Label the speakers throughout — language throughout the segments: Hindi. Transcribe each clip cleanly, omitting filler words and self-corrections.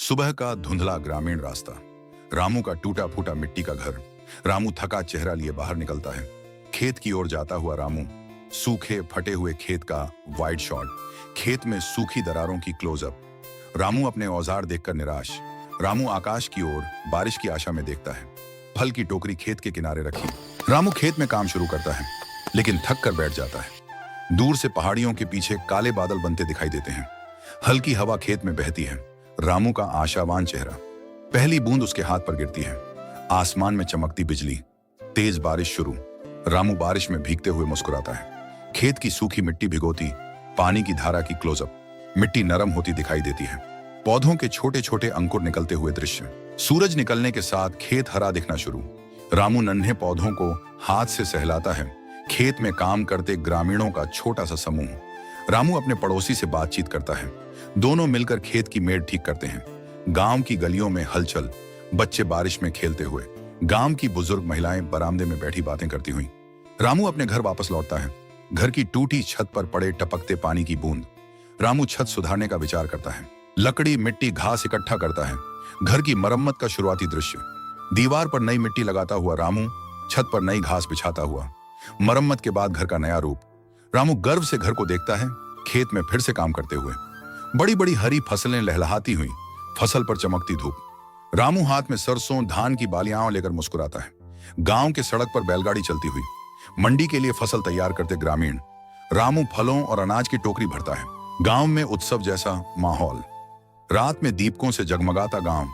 Speaker 1: सुबह का धुंधला ग्रामीण रास्ता, रामू का टूटा फूटा मिट्टी का घर। रामू थका चेहरा लिए बाहर निकलता है। खेत की ओर जाता हुआ रामू, सूखे फटे हुए खेत का वाइड शॉट, खेत में सूखी दरारों की क्लोजअप। रामू अपने औजार देखकर निराश। रामू आकाश की ओर बारिश की आशा में देखता है। फल की टोकरी खेत के किनारे रखी, रामू खेत में काम शुरू करता है, लेकिन थक कर बैठ जाता है। दूर से पहाड़ियों के पीछे काले बादल बनते दिखाई देते हैं। हल्की हवा खेत में बहती है। रामू का आशावान चेहरा, पहली बूंद उसके हाथ पर गिरती है। आसमान में चमकती बिजली, तेज बारिश शुरू। रामू बारिश में भीगते हुए मुस्कुराता है। खेत की सूखी मिट्टी भिगोती, पानी की धारा की क्लोजअप। मिट्टी नरम होती दिखाई देती है। पौधों के छोटे छोटे अंकुर निकलते हुए दृश्य। सूरज निकलने के साथ खेत हरा दिखना शुरू। रामू नन्हे पौधों को हाथ से सहलाता है। खेत में काम करते ग्रामीणों का छोटा सा समूह। रामू अपने पड़ोसी से बातचीत करता है। दोनों मिलकर खेत की मेड़ ठीक करते हैं। गांव की गलियों में हलचल, बच्चे बारिश में खेलते हुए, गांव की बुजुर्ग महिलाएं बरामदे में बैठी बातें करती हुई। रामू अपने घर वापस लौटता है। घर की टूटी छत पर पड़े टपकते पानी की बूंद। रामू छत सुधारने का विचार करता है। लकड़ी, मिट्टी, घास इकट्ठा करता है। घर की मरम्मत का शुरुआती दृश्य। दीवार पर नई मिट्टी लगाता हुआ रामू, छत पर नई घास बिछाता हुआ। मरम्मत के बाद घर का नया रूप। रामू गर्व से घर को देखता है, खेत में फिर से काम करते हुए। बड़ी बड़ी हरी फसलें लहलहाती हुई, फसल पर चमकती धूप। रामू हाथ में सरसों, धान की बालियां लेकर मुस्कुराता है। गांव के सड़क पर बैलगाड़ी चलती हुई, मंडी के लिए फसल तैयार करते ग्रामीण। रामू फलों और अनाज की टोकरी भरता है। गांव में उत्सव जैसा माहौल। रात में दीपकों से जगमगाता गांव।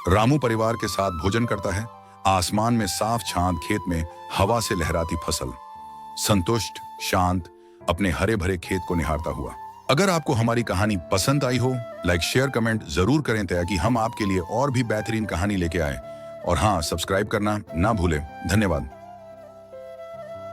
Speaker 1: रामू परिवार के साथ भोजन करता है। आसमान में साफ चांद, खेत में हवा से लहराती फसल। संतुष्ट, शांत, अपने हरे भरे खेत को निहारता हुआ। अगर आपको हमारी कहानी पसंद आई हो, लाइक, शेयर, कमेंट जरूर करें ताकि हम आपके लिए और भी बेहतरीन कहानी लेके आए। और हाँ, सब्सक्राइब करना ना भूलें। धन्यवाद।